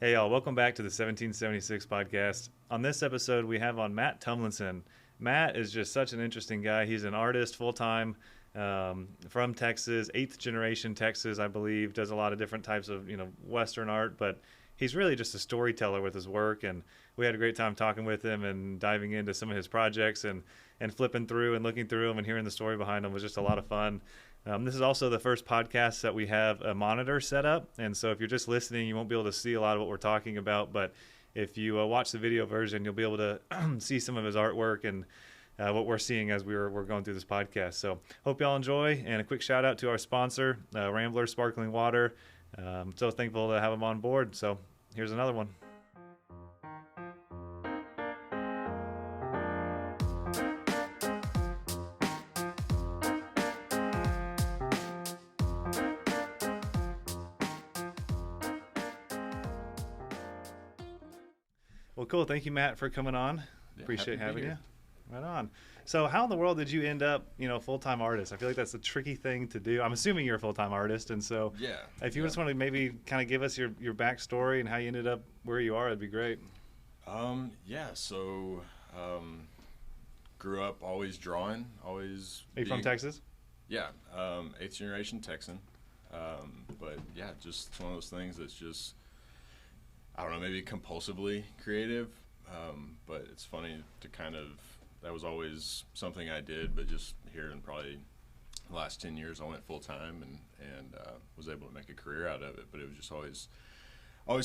Hey, y'all, welcome back to the 1776 podcast. On this episode, we have on Matt Tumlinson. Matt is just such an interesting guy. He's an artist full-time from Texas, 8th generation Texas, I believe, does a lot of different types of, Western art, but he's really just a storyteller with his work, and we had a great time talking with him and diving into some of his projects and flipping through and looking through them and hearing the story behind them was just a lot of fun. This is also the first podcast that we have a monitor set up, and so if you're just listening, you won't be able to see a lot of what we're talking about, but if you watch the video version, you'll be able to see some of his artwork and what we're seeing as we're going through this podcast. So hope y'all enjoy, and a quick shout out to our sponsor, Rambler Sparkling Water. So thankful to have them on board. So here's another one. Well, cool. Thank you, Matt, for coming on. Yeah, Appreciate having here. you. Right on. So how in the world did you end up, full-time artist? I feel like that's a tricky thing to do. I'm assuming you're a full-time artist. And so if you just want to maybe kind of give us your backstory and how you ended up where you are, it'd be great. So grew up always drawing, always. Are you from Texas? Yeah, 8th generation Texan. But yeah, just it's one of those things that's just, I don't know, maybe compulsively creative. But it's funny to that was always something I did, but just here in probably the last 10 years, I went full time and was able to make a career out of it. But it was just always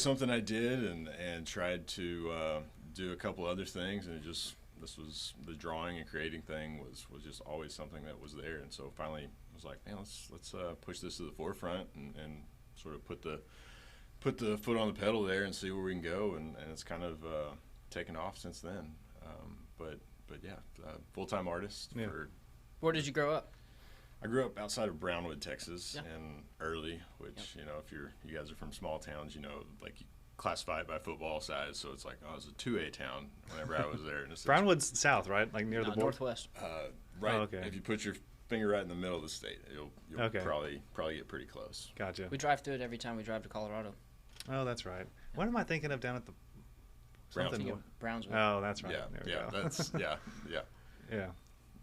something I did and tried to do a couple other things. And this was the drawing and creating thing was just always something that was there. And so finally I was like, man, let's push this to the forefront and sort of put the foot on the pedal there and see where we can go, and it's kind of taken off since then. But yeah, full-time artist. Yeah. Where did you grow up? I grew up outside of Brownwood, Texas, Yeah. in Early, which if you guys are from small towns, like you classify it by football size, so it's like, oh, it's a 2A town whenever I was there. And Brownwood's south, right? Like near the border? Northwest. Right. Oh, okay. If you put your finger right in the middle of the state, you'll Okay. probably get pretty close. Gotcha. We drive through it every time we drive to Colorado. Oh, that's right. What am I thinking of down at the Brownsville. Brownsville. Oh, that's right. Yeah, There we yeah, go. that's yeah. Yeah.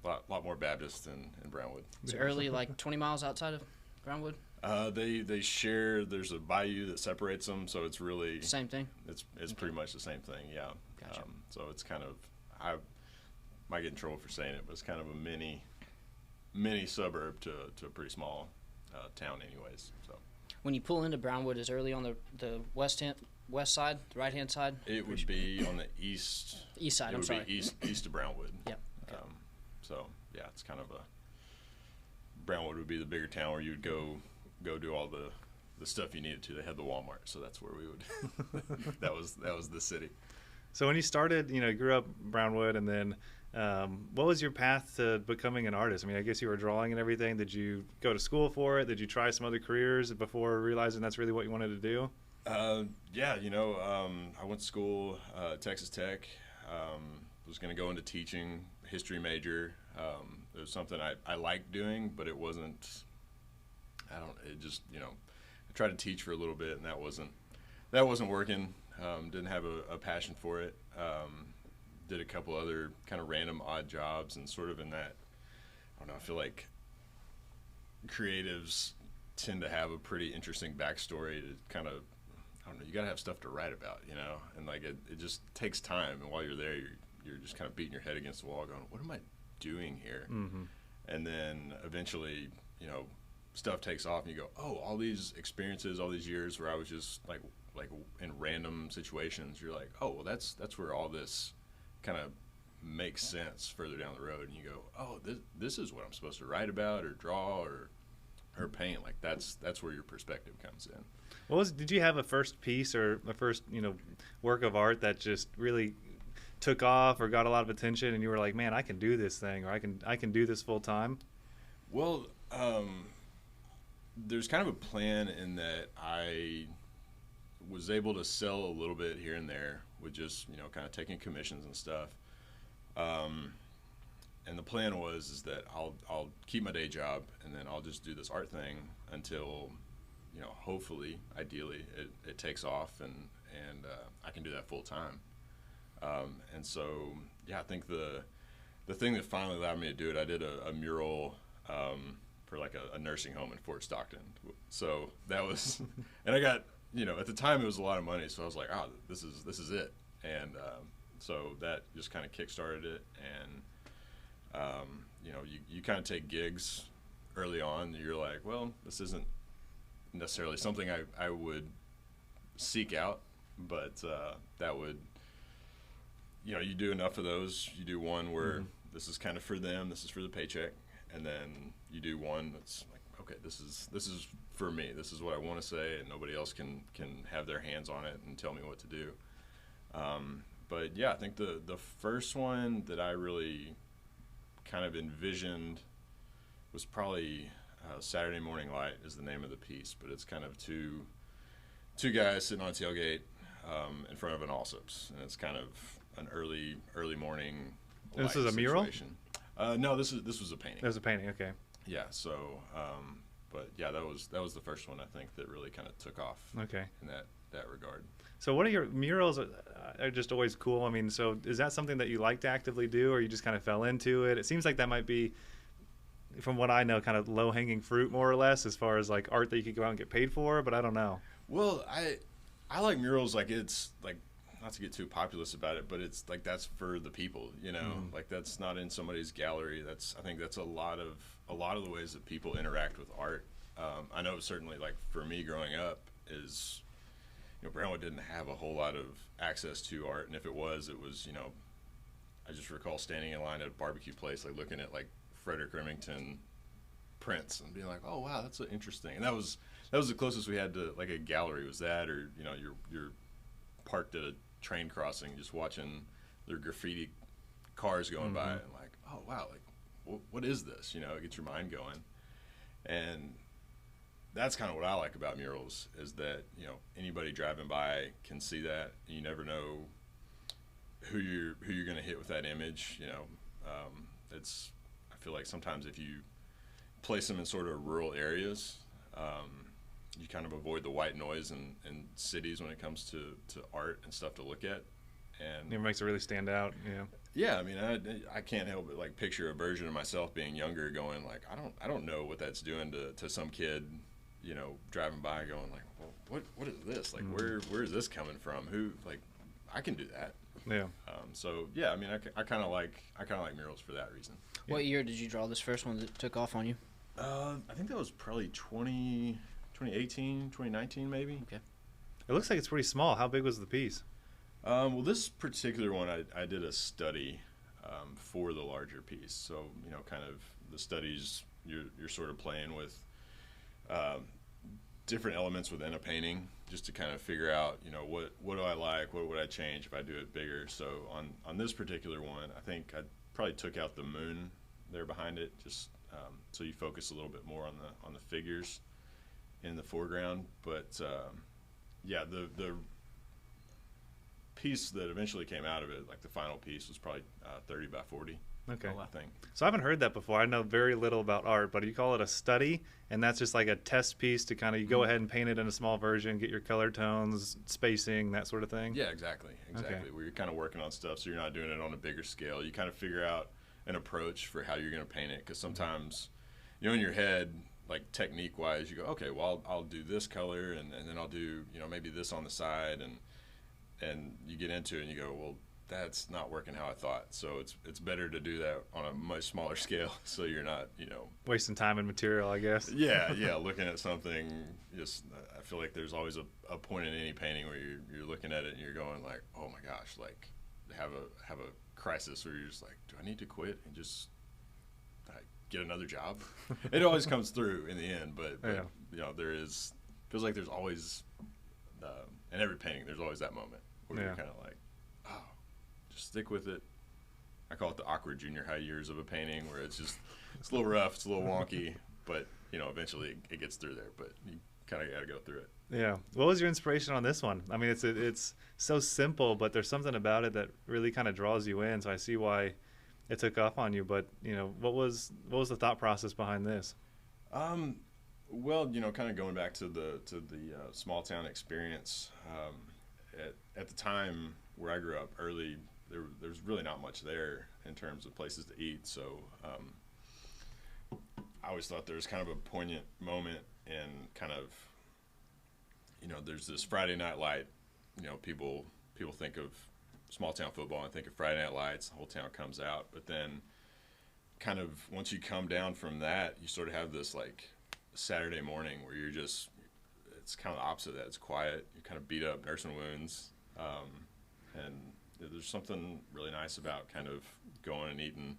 Lot more Baptist in Brownwood. It's early, like 20 miles outside of Brownwood. They share. There's a bayou that separates them, so it's really Same thing. It's pretty much the same thing. Yeah. Gotcha. So it's kind of, I might get in trouble for saying it, but it's kind of a mini suburb to a pretty small town, anyways. So When you pull into Brownwood, is early on the west side, the right hand side? it would be on the east. East side. It I'm would sorry. be east of Brownwood. Yep. Okay. So yeah, it's kind of Brownwood would be the bigger town where you'd go do all the stuff you needed to. They had the Walmart, so that's where we would. that was the city. So when you started, you grew up Brownwood, and then what was your path to becoming an artist? I mean, I guess you were drawing and everything. Did you go to school for it? Did you try some other careers before realizing that's really what you wanted to do? Yeah, I went to school, Texas Tech. Was going to go into teaching, history major. It was something I liked doing, but it wasn't. It just I tried to teach for a little bit, and that wasn't working. Didn't have a passion for it. Did a couple other kind of random odd jobs, and sort of in that, I don't know, I feel like creatives tend to have a pretty interesting backstory to kind of, I don't know, you got to have stuff to write about, and like it just takes time, and while you're there, you're just kind of beating your head against the wall going, what am I doing here? Mm-hmm. And then eventually, stuff takes off, and you go, oh, all these experiences, all these years where I was just like in random situations, you're like, oh, well, that's where all this kind of makes sense further down the road, and you go, oh, this is what I'm supposed to write about or draw or paint. Like that's where your perspective comes in. Did you have a first piece or a first work of art that just really took off or got a lot of attention, and you were like, man, I can do this thing, or I can do this full time? Well, there's kind of a plan in that I was able to sell a little bit here and there with just kind of taking commissions and stuff. And the plan is that I'll keep my day job, and then I'll just do this art thing until hopefully, ideally, it takes off and I can do that full time. And so, yeah, I think the thing that finally allowed me to do it, I did a mural for like a nursing home in Fort Stockton. So that was, and I got, at the time it was a lot of money. So I was like, this is it. And so that just kind of kickstarted it. And, you kind of take gigs early on. You're like, well, this isn't necessarily something I would seek out, but that would, you do enough of those. You do one where this is kind of for them, this is for the paycheck, and then you do one that's like, okay, this is for me. This is what I want to say, and nobody else can have their hands on it and tell me what to do. But yeah, I think the first one that I really kind of envisioned was probably Saturday Morning Light is the name of the piece, but it's kind of two guys sitting on a tailgate in front of an Allsup's, and it's kind of an early morning. This is a mural? No, this was a painting. It was a painting, okay. Yeah, so but yeah, that was the first one I think that really kind of took off. Okay. In that regard. So what are your murals are just always cool? I mean, so is that something that you like to actively do, or you just kind of fell into it? It seems like that might be, from what I know, kind of low-hanging fruit more or less as far as like art that you could go out and get paid for, but I don't know. Well, I like murals, like it's like, not to get too populist about it, but it's like that's for the people, like that's not in somebody's gallery. I think that's a lot of the ways that people interact with art. I know certainly, like for me growing up is, Brownwood didn't have a whole lot of access to art, and if it was, I just recall standing in line at a barbecue place, like looking at like Frederick Remington prints and being like, oh wow, that's interesting. And that was the closest we had to like a gallery, was that, or you're parked at a train crossing just watching their graffiti cars going by, and like, oh wow, like what is this? It gets your mind going. And that's kind of what I like about murals, is that anybody driving by can see that. You never know who you're going to hit with that image. I feel like sometimes if you place them in sort of rural areas, you kind of avoid the white noise in cities when it comes to art and stuff to look at. And it makes it really stand out. Yeah, I mean, I can't help but like picture a version of myself being younger going like, I don't know what that's doing to some kid, driving by going like, well, what is this? Like, where is this coming from? Who, like, I can do that. Yeah. So yeah, I mean, I kind of like murals for that reason. What year did you draw this first one that took off on you? I think that was probably 2018, 2019 maybe. Okay. It looks like it's pretty small. How big was the piece? Well, this particular one, I did a study for the larger piece. So, kind of the studies, you're sort of playing with different elements within a painting just to kind of figure out, what do I like, what would I change if I do it bigger. So on this particular one, I think I probably took out the moon there behind it, just so you focus a little bit more on the figures in the foreground. But yeah, the piece that eventually came out of it, like the final piece, was probably 30 by 40. Okay. I think. So I haven't heard that before. I know very little about art, but you call it a study, and that's just like a test piece to kind of, you go ahead and paint it in a small version, get your color tones, spacing, that sort of thing? Yeah, exactly. Okay. Where you're kind of working on stuff, so you're not doing it on a bigger scale. You kind of figure out an approach for how you're going to paint it, because sometimes, in your head, like technique-wise, you go, okay, well, I'll do this color, and then I'll do, maybe this on the side, and you get into it, and you go, well, that's not working how I thought. So it's better to do that on a much smaller scale, so you're not, wasting time and material, I guess. Yeah, looking at something, I feel like there's always a point in any painting where you're looking at it and you're going like, oh my gosh, like have a crisis where you're just like, do I need to quit and just get another job? It always comes through in the end, but yeah. feels like there's always in every painting there's always that moment where you're kind of like, oh, just stick with it. I call it the awkward junior high years of a painting, where it's a little rough, it's a little wonky, but eventually it gets through there. But you kind of got to go through it. Yeah. What was your inspiration on this one? I mean, it's so simple, but there's something about it that really kind of draws you in. So I see why it took off on you. But what was the thought process behind this? Well, kind of going back to the small town experience. At the time where I grew up, early, there's really not much there in terms of places to eat. So I always thought there was kind of a poignant moment, and kind of, there's this Friday Night Light. People think of small town football and think of Friday Night Lights. The whole town comes out, but then kind of once you come down from that, you sort of have this like Saturday morning where it's kind of the opposite of that. It's quiet. You kind of beat up, nursing wounds, and there's something really nice about kind of going and eating,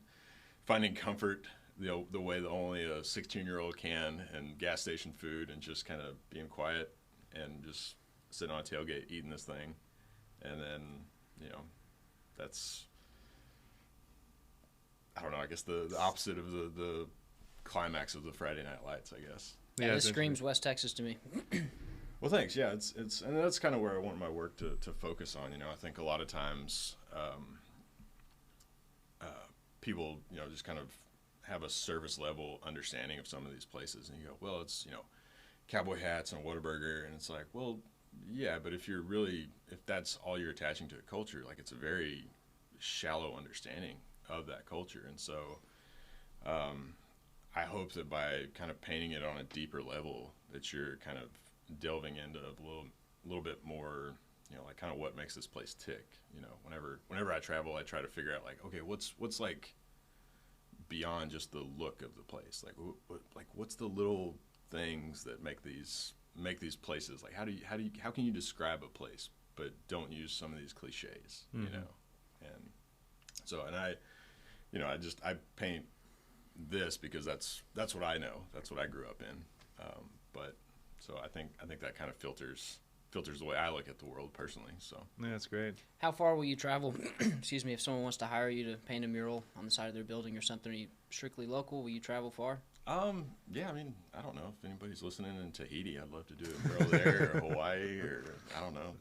finding comfort the way that only a 16-year-old can, and gas station food, and just kind of being quiet and just sitting on a tailgate eating this thing. And then, that's, I don't know, I guess the opposite of the climax of the Friday Night Lights, I guess. Yeah, this screams West Texas to me. Well, thanks. Yeah, it's and that's kind of where I want my work to focus on. I think a lot of times people, just kind of have a service level understanding of some of these places, and you go, well, it's, cowboy hats and a Whataburger, and it's like, well, yeah, but if that's all you're attaching to a culture, like, it's a very shallow understanding of that culture. And so I hope that by kind of painting it on a deeper level, that you're kind of delving into a little bit more, like kind of what makes this place tick. Whenever I travel, I try to figure out, like, okay, what's like beyond just the look of the place, like what's the little things that make these places, like how can you describe a place but don't use some of these cliches. And so, and I paint this because that's what I know, that's what I grew up in, but so I think that kind of filters the way I look at the world personally. So yeah, that's great. How far will you travel? Excuse me, if someone wants to hire you to paint a mural on the side of their building or something, are you strictly local? Will you travel far? Yeah, I mean, I don't know if anybody's listening in Tahiti. I'd love to do a mural there, or Hawaii, or I don't know.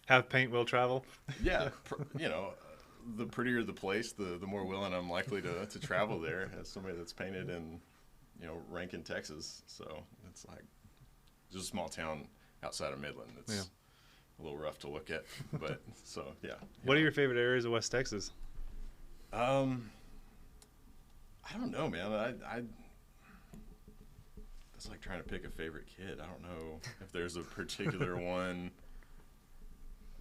Have paint will travel. Yeah, the prettier the place, the more willing I'm likely to travel there as somebody that's painted in, Rankin, Texas. So it's like just a small town outside of Midland. It's a little rough to look at, but so yeah. What are your favorite areas of West Texas? I don't know, man. I it's like trying to pick a favorite kid. I don't know if there's a particular one.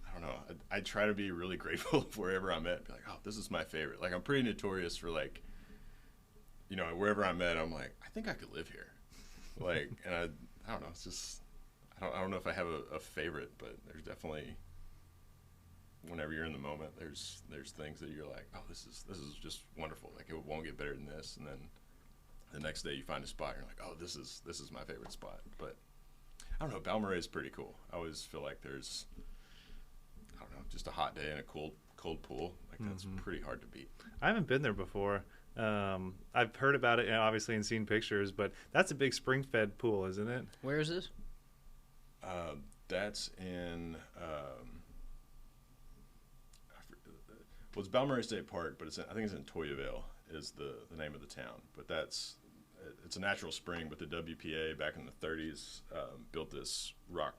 I don't know. I try to be really grateful wherever I'm at. Be like, oh, this is my favorite. Like, I'm pretty notorious for, like, wherever I'm at, I'm like, I think I could live here. Like, and I don't know. It's just, I don't know if I have a favorite, but there's definitely, whenever you're in the moment, there's things that you're like, oh, this is just wonderful. Like, it won't get better than this. And then the next day you find a spot, and you're like, oh, this is my favorite spot. But I don't know. Balmorhea is pretty cool. I always feel like there's, I don't know, just a hot day and a cold pool. Like, that's pretty hard to beat. I haven't been there before. I've heard about it, obviously, and seen pictures, but that's a big spring-fed pool, isn't it? Where is this? That's in, well, it's Balmorhea State Park, but I think it's in Toyavale is the name of the town. But it's a natural spring, but the WPA back in the 30s built this rock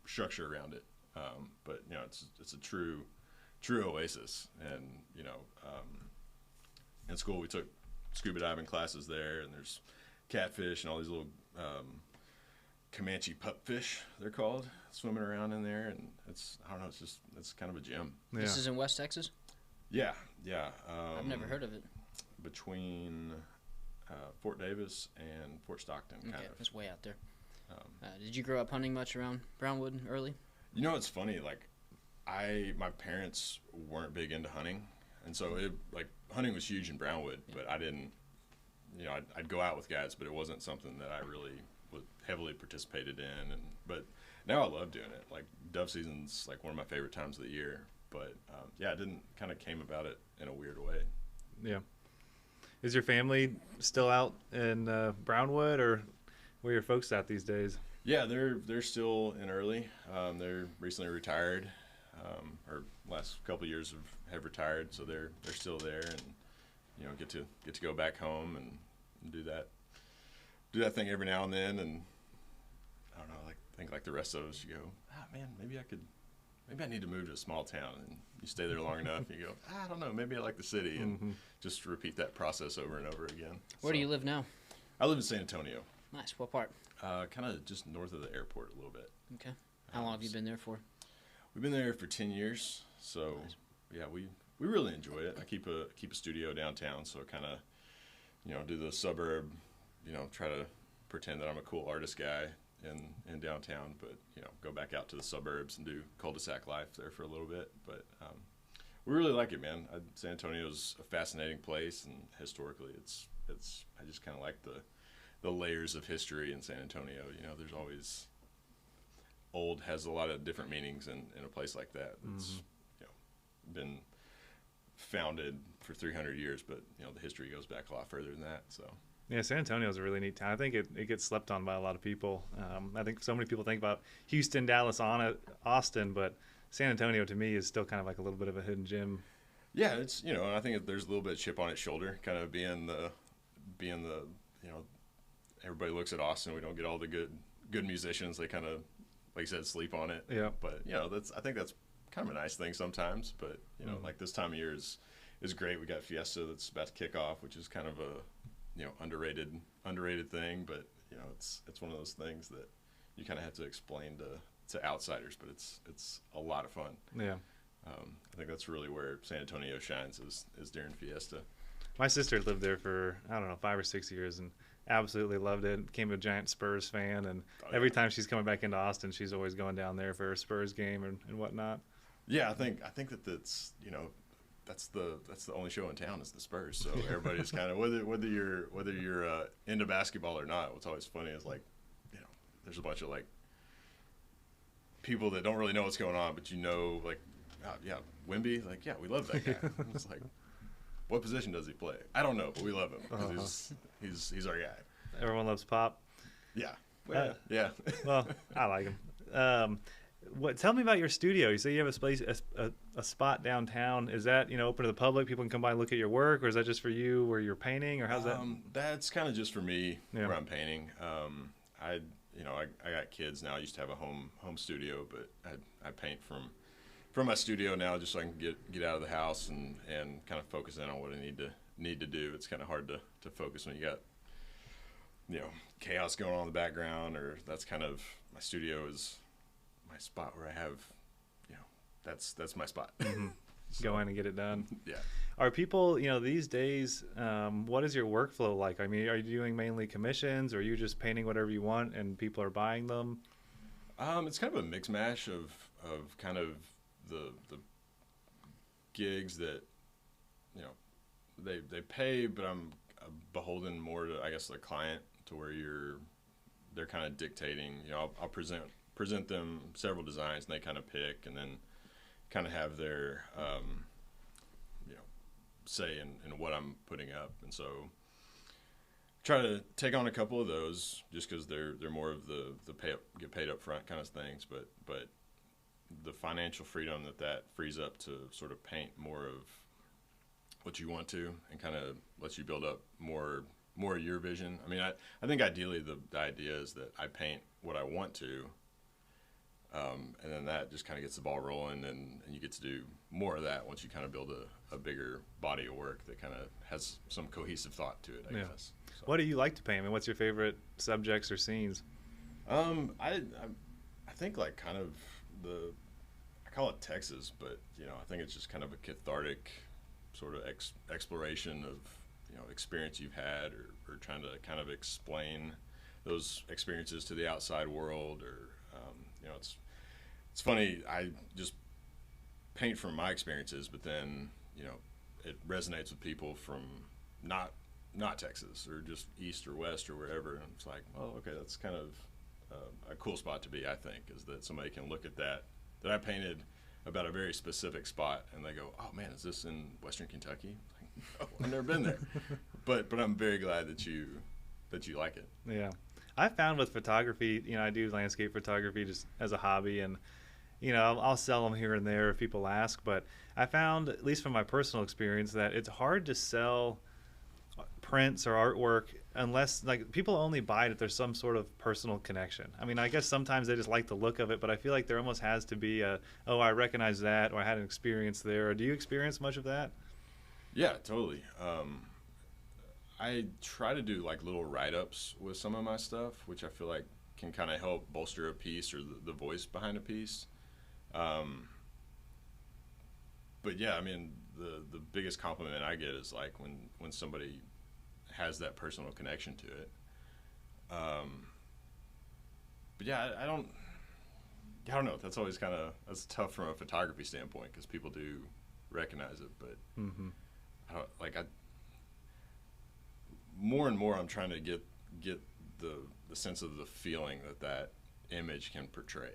structure around it. But it's a true oasis. And in school we took scuba diving classes there, and there's catfish and all these little Comanche pupfish, they're called, swimming around in there, and it's kind of a gem. Yeah. This is in West Texas? Yeah. I've never heard of it. Between Fort Davis and Fort Stockton, kind of. It's way out there. Did you grow up hunting much around Brownwood early? It's funny. Like, my parents weren't big into hunting, and so hunting was huge in Brownwood, but I didn't. I'd go out with guys, but it wasn't something that I really heavily participated in. But now I love doing it. Like, dove season's like one of my favorite times of the year. But it didn't kind of came about it in a weird way. Yeah. Is your family still out in Brownwood, or where are your folks at these days? Yeah, they're still in Early. They're recently retired, or last couple of years have retired, so they're still there, and get to go back home and do that. do that thing every now and then, and I don't know, like think like the rest of us, you go, man, maybe I need to move to a small town, and you stay there long enough, and you go, I don't know, maybe I like the city, and just repeat that process over and over again. Where do you live now? I live in San Antonio. Nice. What part? Kind of just north of the airport a little bit. Okay. How long have you been there for? We've been there for 10 years, so Nice. yeah, we really enjoy it. I keep a studio downtown, so kind of, do the suburb, try to pretend that I'm a cool artist guy in downtown, but go back out to the suburbs and do cul-de-sac life there for a little bit. But we really like it, man. San Antonio's a fascinating place, and historically, it's I just kind of like the layers of history in San Antonio. There's always old has a lot of different meanings in a place like that. It's been founded for 300 years, but the history goes back a lot further than that. So Yeah, San Antonio is a really neat town. I think it gets slept on by a lot of people. I think so many people think about Houston, Dallas, Austin, but San Antonio to me is still kind of like a little bit of a hidden gem. yeah, it's and I think there's a little bit of chip on its shoulder, kind of being the everybody looks at Austin. We don't get all the good musicians. They kind of, like you said, sleep on it. Yeah. But I think that's kind of a nice thing sometimes. But like this time of year is great. We got Fiesta that's about to kick off, which is kind of a underrated thing. But it's one of those things that you kind of have to explain to outsiders. But it's a lot of fun. Yeah. I think that's really where San Antonio shines is during Fiesta. My sister lived there for, I don't know, 5 or 6 years and absolutely loved it. Became a giant Spurs fan, and every time she's coming back into Austin, she's always going down there for a Spurs game and whatnot. Yeah, I think that's that's the only show in town is the Spurs. So everybody's kind of whether you're into basketball or not. What's always funny is like there's a bunch of like people that don't really know what's going on, but like Wemby, like we love that guy. It's like, what position does he play? I don't know, but we love him because he's our guy. Everyone loves Pop. Yeah. Yeah. Well, I like him. Tell me about your studio. You say you have a spot downtown. Is that open to the public? People can come by and look at your work, or is that just for you where you're painting, or how's that? That's kind of just for me where I'm painting. I got kids now. I used to have a home studio, but I paint from my studio now just so I can get out of the house and kind of focus in on what I need to do. It's kind of hard to focus when you got chaos going on in the background, or that's kind of my studio is my spot where I have that's my spot. So, go in and get it done. Yeah. Are people these days, what is your workflow like? I mean, are you doing mainly commissions, or are you just painting whatever you want and people are buying them? It's kind of a mix mash of kind of the gigs that they pay, but I'm beholden more to, I guess, the client, to where they're kind of dictating. I'll present them several designs, and they kind of pick, and then kind of have their say in what I'm putting up. And so try to take on a couple of those just because they're more of the get paid up front kind of things, but the financial freedom that frees up to sort of paint more of what you want to, and kind of lets you build up more of your vision. I mean, I think ideally the idea is that I paint what I want to, and then that just kind of gets the ball rolling, and you get to do more of that once you kind of build a bigger body of work that kind of has some cohesive thought to it, I guess. So. What do you like to paint? I mean, what's your favorite subjects or scenes? I think like kind of I call it Texas, but I think it's just kind of a cathartic sort of exploration of experience you've had, or trying to kind of explain those experiences to the outside world, or it's funny, I just paint from my experiences, but then it resonates with people from not Texas, or just east or west or wherever, and it's like, well, okay, that's kind of a cool spot to be. I think is that somebody can look at that I painted about a very specific spot, and they go, oh man, is this in Western Kentucky? Like, oh, I've never been there, but I'm very glad that you like it. Yeah, I found with photography, I do landscape photography just as a hobby, and I'll sell them here and there if people ask, but I found, at least from my personal experience, that it's hard to sell prints or artwork unless like people only buy it if there's some sort of personal connection. I mean, I guess sometimes they just like the look of it, but I feel like there almost has to be a, oh, I recognize that, or I had an experience there. Or do you experience much of that? Yeah, totally. I try to do like little write-ups with some of my stuff, which I feel like can kind of help bolster a piece or the voice behind a piece. But yeah, I mean, the biggest compliment I get is like when somebody has that personal connection to it. But yeah, I don't know. That's always that's tough from a photography standpoint because people do recognize it, but I don't like more and more I'm trying to get the sense of the feeling that image can portray.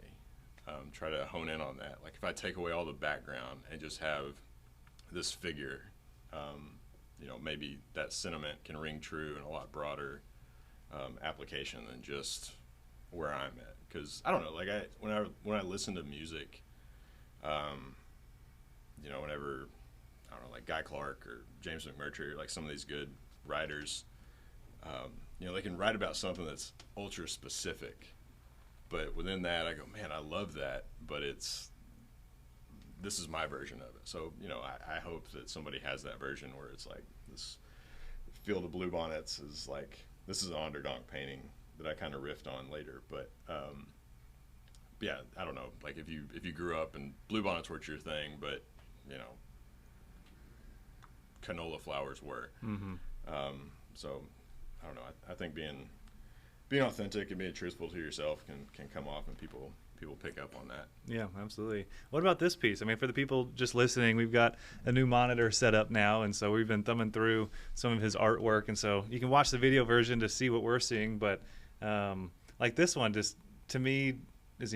Try to hone in on that. Like if I take away all the background and just have this figure, maybe that sentiment can ring true in a lot broader application than just where I'm at. Because I don't know, like when I listen to music, whenever I don't know, like Guy Clark or James McMurtry, or like some of these good writers, they can write about something that's ultra specific. But within that, I go, man, I love that, but this is my version of it. So, I hope that somebody has that version where it's like this Field of Bluebonnets is like, this is an Onderdonk painting that I kind of riffed on later. But yeah, I don't know. Like if you grew up and bluebonnets weren't your thing, but, canola flowers were. So, I don't know. I think being authentic and being truthful to yourself can come off, and people pick up on that. Yeah, absolutely. What about this piece? I mean, for the people just listening, we've got a new monitor set up now, and so we've been thumbing through some of his artwork, and so you can watch the video version to see what we're seeing. But like this one, just to me is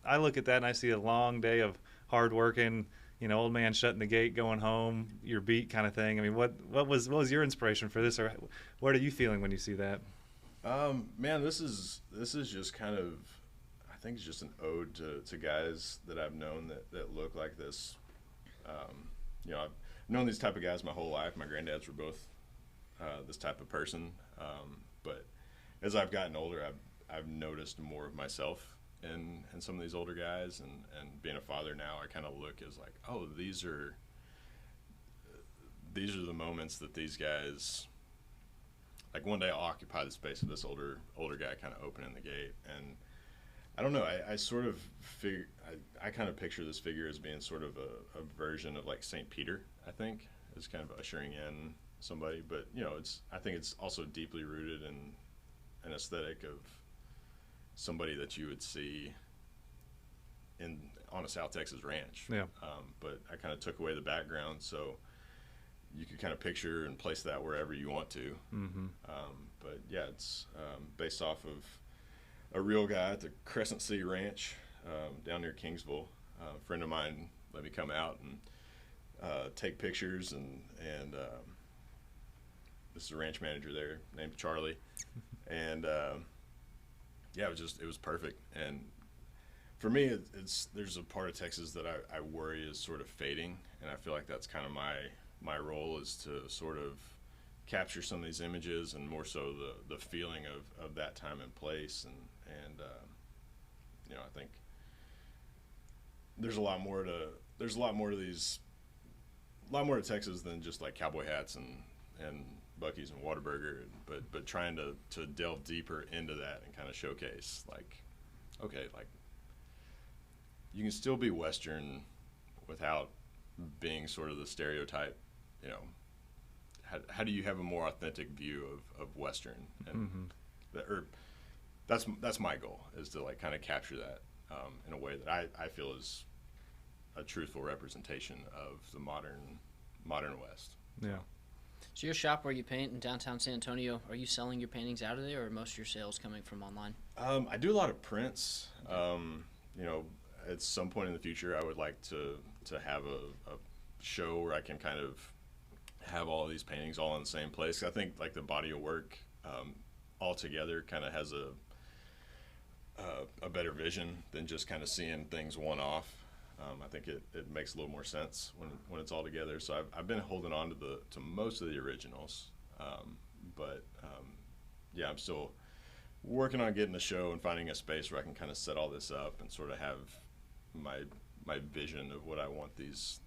I look at that and I see a long day of hard working. Old man shutting the gate, going home, your beat kind of thing. I mean, what was your inspiration for this, or what are you feeling when you see that? Man, this is just kind of, I think it's just an ode to guys that I've known that look like this. I've known these type of guys my whole life. My granddads were both this type of person. But as I've gotten older, I've noticed more of myself in some of these older guys, and being a father now, I kind of look as like, oh, these are the moments that these guys, like one day I'll occupy the space of this older guy kind of opening the gate. And I don't know, I sort of figure, I kind of picture this figure as being sort of a version of like St. Peter, I think, as kind of ushering in somebody. But, I think it's also deeply rooted in an aesthetic of somebody that you would see on a South Texas ranch. Yeah. But I kind of took away the background, so you could kind of picture and place that wherever you want to. But yeah, it's based off of a real guy at the Crescent City Ranch down near Kingsville. A friend of mine let me come out and take pictures, and this is a ranch manager there named Charlie, and yeah, it was perfect. And for me, there's a part of Texas that I worry is sort of fading, and I feel like that's kind of my role, is to sort of capture some of these images, and more so the feeling of that time and place. And I think there's a lot more to Texas than just like cowboy hats and Buc-ee's and Whataburger, but trying to delve deeper into that and kind of showcase, like, okay, like you can still be Western without being sort of the stereotype. How do you have a more authentic view of Western? And that's my goal, is to like kind of capture that in a way that I feel is a truthful representation of the modern West. Yeah. So your shop where you paint in downtown San Antonio, are you selling your paintings out of there, or are most of your sales coming from online? I do a lot of prints. At some point in the future, I would like to have a show where I can kind of have all of these paintings all in the same place. I think like the body of work all together kind of has a better vision than just kind of seeing things one off. I think it makes a little more sense when it's all together. So I've been holding on to most of the originals, but yeah, I'm still working on getting a show and finding a space where I can kind of set all this up and sort of have my vision of what I want this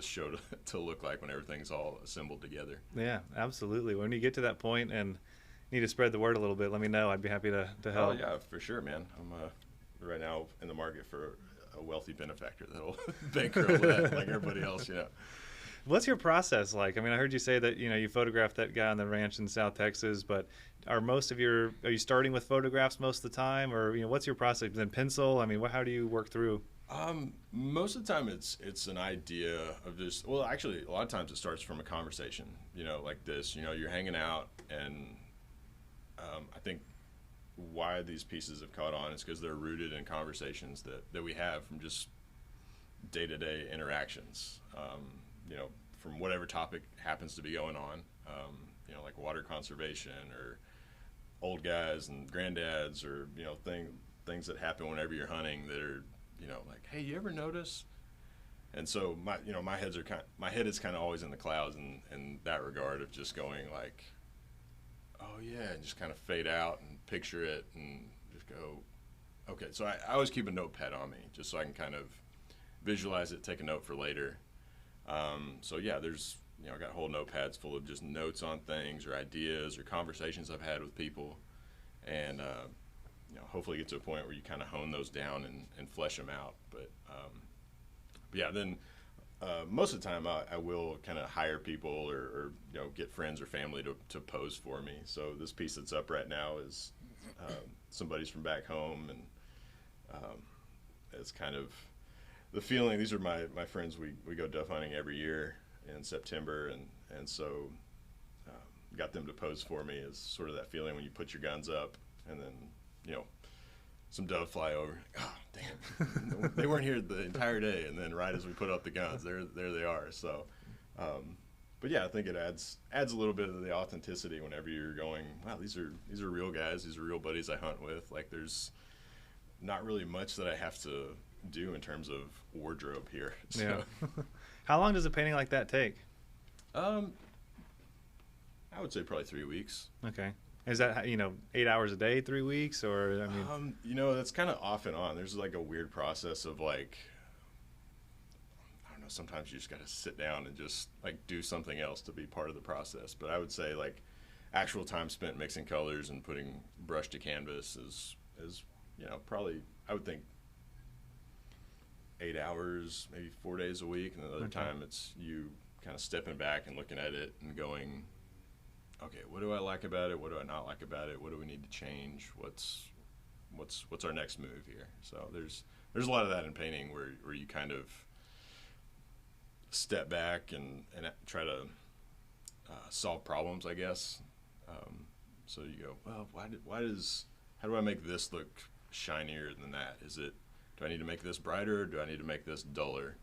show to look like when everything's all assembled together. Yeah, absolutely. When you get to that point and need to spread the word a little bit, let me know. I'd be happy to help. Oh yeah, for sure, man. I'm right now in the market for a wealthy benefactor that'll bankroll that like everybody else, you know. What's your process like? I mean, I heard you say that, you know, you photographed that guy on the ranch in South Texas, but are you starting with photographs most of the time, or, you know, what's your process? Then pencil? I mean, how do you work through? Most of the time it's an idea of just, well, actually a lot of times it starts from a conversation, you know, like this, you know, you're hanging out, and I think why these pieces have caught on is because they're rooted in conversations that we have from just day-to-day interactions, you know, from whatever topic happens to be going on, you know, like water conservation or old guys and granddads, or, you know, things that happen whenever you're hunting that are, you know, like, hey, you ever notice? And so my head is kind of always in the clouds in that regard of just going like, oh yeah, and just kind of fade out and picture it and just go, okay. So I always keep a notepad on me just so I can kind of visualize it, take a note for later. So yeah, there's, you know, I got whole notepads full of just notes on things or ideas or conversations I've had with people, and you know, hopefully get to a point where you kind of hone those down and flesh them out. But yeah, then most of the time I will kind of hire people or you know, get friends or family to pose for me. So this piece that's up right now is somebody's from back home, and it's kind of the feeling. These are my friends. We go dove hunting every year in September, and so got them to pose for me is sort of that feeling when you put your guns up and then, you know, some dove fly over. Oh, damn. They weren't here the entire day, and then right as we put up the guns, there they are. So, but yeah, I think it adds a little bit of the authenticity whenever you're going, wow, these are real guys, these are real buddies I hunt with. Like, there's not really much that I have to do in terms of wardrobe here. So. Yeah. How long does a painting like that take? I would say probably 3 weeks. Okay. Is that, you know, 8 hours a day, 3 weeks, or, I mean? You know, that's kind of off and on. There's like a weird process of like, I don't know, sometimes you just got to sit down and just like do something else to be part of the process. But I would say like actual time spent mixing colors and putting brush to canvas is, you know, probably, I would think 8 hours, maybe 4 days a week. And another time it's you kind of stepping back and looking at it and going, okay, what do I like about it? What do I not like about it? What do we need to change? What's our next move here? So there's a lot of that in painting where you kind of step back and try to solve problems, I guess. So you go, well, how do I make this look shinier than that? Do I need to make this brighter? Or do I need to make this duller?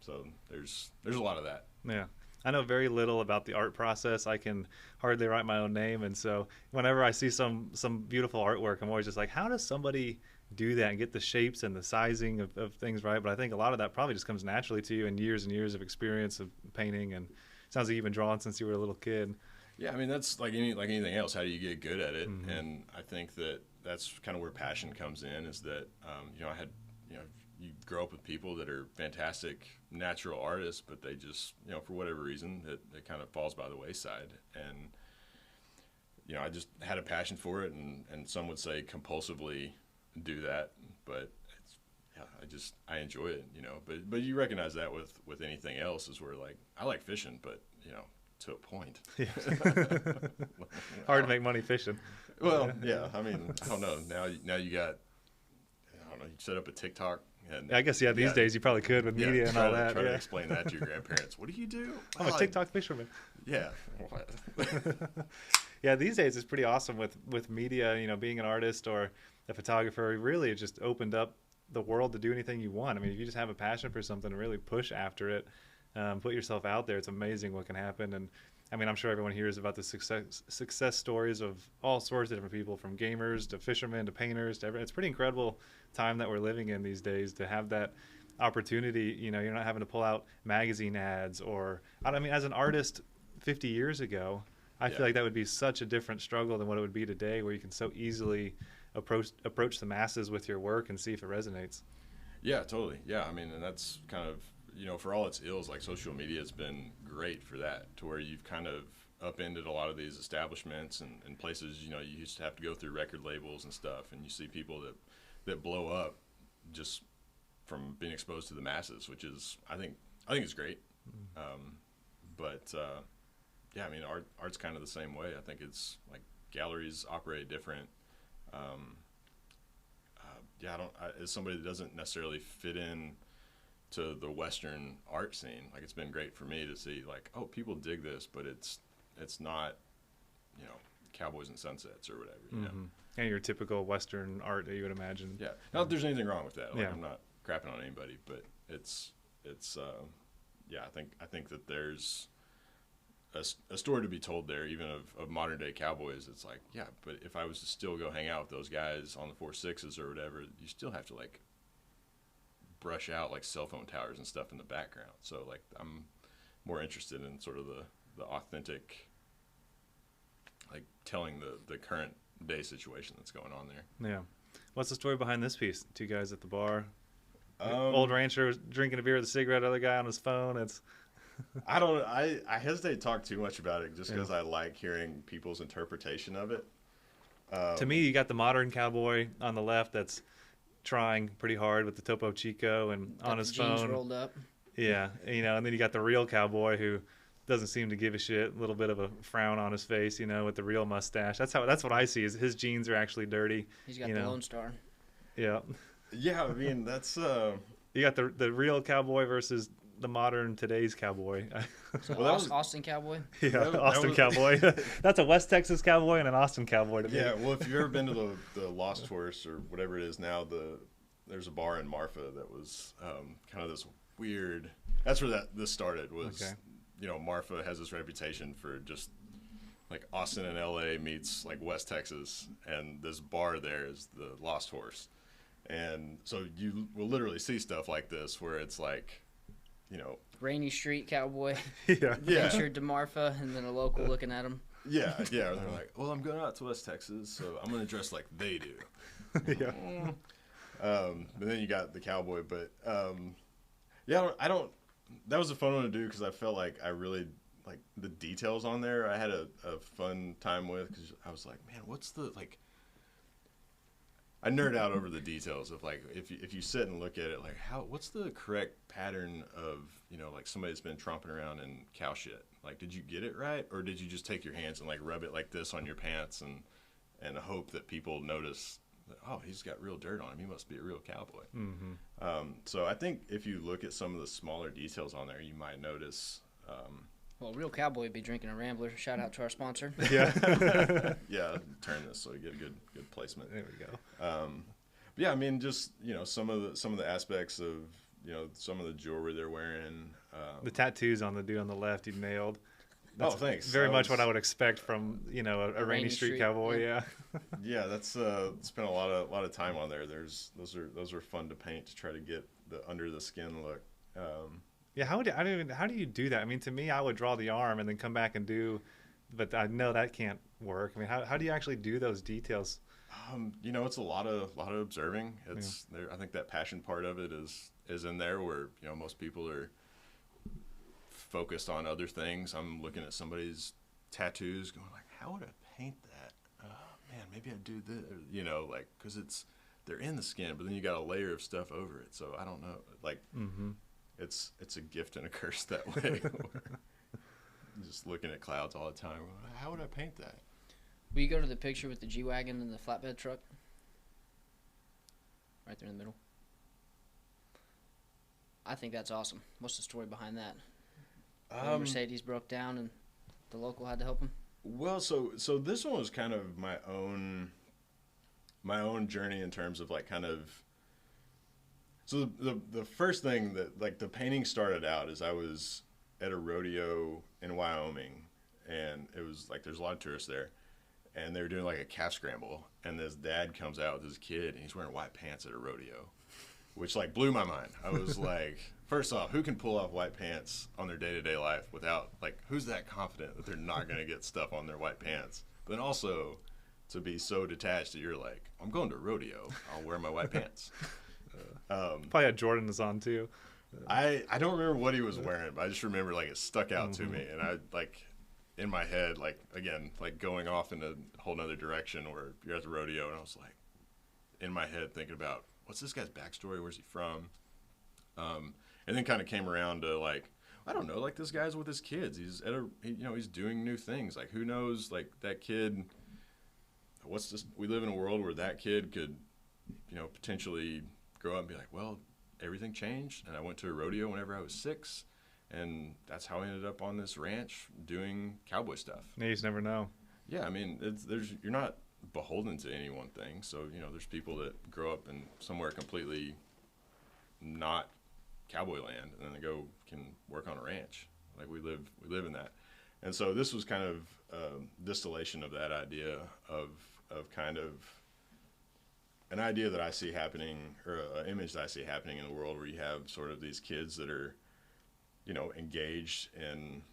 So there's a lot of that. Yeah. I know very little about the art process. I can hardly write my own name, and so whenever I see some beautiful artwork, I'm always just like, how does somebody do that and get the shapes and the sizing of things right? But I think a lot of that probably just comes naturally to you in years and years of experience of painting, and it sounds like you've been drawing since you were a little kid. Yeah, I mean, that's like anything else. How do you get good at it? Mm-hmm. And I think that's kind of where passion comes in, is that, you know, you grow up with people that are fantastic natural artists, but they just, you know, for whatever reason, it kind of falls by the wayside. And, you know, I just had a passion for it, and some would say compulsively do that, but I enjoy it, you know. But you recognize that with anything else, is where, like, I like fishing, but, you know, to a point. Yeah. Hard to make money fishing. Well, yeah, I mean, I don't know. Now you got, I don't know, you set up a TikTok. And I guess, yeah, these days you probably could with media and all that. Try to explain that to your grandparents. What do you do? I'm a TikTok fisherman. Yeah. Yeah, these days it's pretty awesome with media, you know, being an artist or a photographer. Really, it just opened up the world to do anything you want. I mean, if you just have a passion for something and really push after it, put yourself out there, it's amazing what can happen. And I mean, I'm sure everyone hears about the success stories of all sorts of different people, from gamers to fishermen to painters to it's pretty incredible time that we're living in these days to have that opportunity. You know, you're not having to pull out magazine ads, or, I mean, as an artist, 50 years ago, I feel like that would be such a different struggle than what it would be today, where you can so easily approach the masses with your work and see if it resonates. Yeah, totally. Yeah, I mean, and that's kind of, for all its ills, like social media has been great for that, to where you've kind of upended a lot of these establishments and places, you used to have to go through record labels and stuff, and you see people that blow up just from being exposed to the masses, which is, I think it's great. But yeah, I mean, art's kind of the same way. I think it's like galleries operate different. Yeah, as somebody that doesn't necessarily fit in to the Western art scene, like, it's been great for me to see, like, oh, people dig this, but it's not, cowboys and sunsets or whatever, you know. And your typical Western art that you would imagine. Yeah, not that there's anything wrong with that. Like, Yeah. I'm not crapping on anybody, but it's yeah, I think that there's a story to be told there, even of modern day cowboys. It's like, yeah, but if I was to still go hang out with those guys on the 4.6s or whatever, you still have to, like, brush out, like, cell phone towers and stuff in the background. So, like, I'm more interested in sort of the authentic, like, telling the current day situation that's going on there. Yeah. What's the story behind this piece? Two guys at the bar. Old rancher was drinking a beer with a cigarette, other guy on his phone. It's I hesitate to talk too much about it just because I like hearing people's interpretation of it. To me, you got the modern cowboy on the left that's trying pretty hard with the Topo Chico and Got on the his jeans phone. rolled up. Yeah, and then you got the real cowboy who doesn't seem to give a shit, a little bit of a frown on his face, with the real mustache. That's what I see, is his jeans are actually dirty. He's got the Lone Star. Yeah. Yeah, I mean, that's You got the real cowboy versus the modern today's cowboy. So Well, that was- Austin Cowboy. Yeah, that Austin was- cowboy. That's a West Texas cowboy and an Austin cowboy to me. yeah. Well, if you've ever been to the Lost Horse or whatever it is now, there's a bar in Marfa that was kind of this weird. That's where this started. Was Okay. Marfa has this reputation for just like Austin and LA meets like West Texas, and this bar there is the Lost Horse, and so you will literally see stuff like this where it's like, Rainy Street Cowboy. Yeah. yeah, Pictured DeMarfa and then a local looking at him. yeah. They're like, well, I'm going out to West Texas, so I'm gonna dress like they do. Yeah. And then you got the cowboy, but yeah, I don't. That was a fun one to do because I felt like I really like the details on there. I had a fun time with, because I was like, man, what's the like. I nerd out over the details of like if you sit and look at it, like what's the correct pattern of like somebody that's been tromping around in cow shit. Like, did you get it right, or did you just take your hands and like rub it like this on your pants and hope that people notice that, oh, he's got real dirt on him, he must be a real cowboy. So I think if you look at some of the smaller details on there, you might notice. Well, a real cowboy would be drinking a Rambler. Shout out to our sponsor. Yeah. Yeah, turn this so you get a good placement. There we go. But yeah, I mean, just some of the aspects of some of the jewelry they're wearing. The tattoos on the dude on the left, you nailed. Oh, thanks. Very That much was- what I would expect from a rainy street cowboy. Yeah. Yeah, that's spent a lot of time on there. Those are fun to paint to try to get the under the skin look. Yeah. How do you do that? I mean, to me, I would draw the arm and then come back and do, but I know that can't work. I mean, how do you actually do those details? It's a lot of observing. It's there. I think that passion part of it is in there where most people are focused on other things. I'm looking at somebody's tattoos, going like, how would I paint that? Man, maybe I'd do this. Like, because they're in the skin, but then you got a layer of stuff over it. So I don't know. Like, it's a gift and a curse that way. Just looking at clouds all the time. How would I paint that? Will you go to the picture with the G-Wagon and the flatbed truck? Right there in the middle. I think that's awesome. What's the story behind that? The Mercedes broke down and the local had to help him? Well, so this one was kind of my own journey in terms of like kind of. So the first thing that like the painting started out is I was at a rodeo in Wyoming, and it was like there's a lot of tourists there, and they were doing like a calf scramble, and this dad comes out with his kid and he's wearing white pants at a rodeo, which like blew my mind. I was like, first off, who can pull off white pants on their day-to-day life without, like, who's that confident that they're not going to get stuff on their white pants? But then also to be so detached that you're like, I'm going to rodeo, I'll wear my white pants. Probably had Jordans on too. I don't remember what he was wearing, but I just remember like it stuck out to me, and I like in my head, like again, like going off in a whole nother direction where you're at the rodeo, and I was like in my head thinking about what's this guy's backstory, where's he from, and then kind of came around to like I don't know, like this guy's with his kids, he's at a he's doing new things, like who knows, like that kid, what's this? We live in a world where that kid could potentially grow up and be like, well, everything changed, and I went to a rodeo whenever I was 6, and that's how I ended up on this ranch doing cowboy stuff. You just never know. Yeah, I mean, you're not beholden to any one thing. So there's people that grow up in somewhere completely not cowboy land, and then they can work on a ranch. Like we live in that, and so this was kind of distillation of that idea of kind of an idea that I see happening, or an image that I see happening in the world, where you have sort of these kids that are, engaged in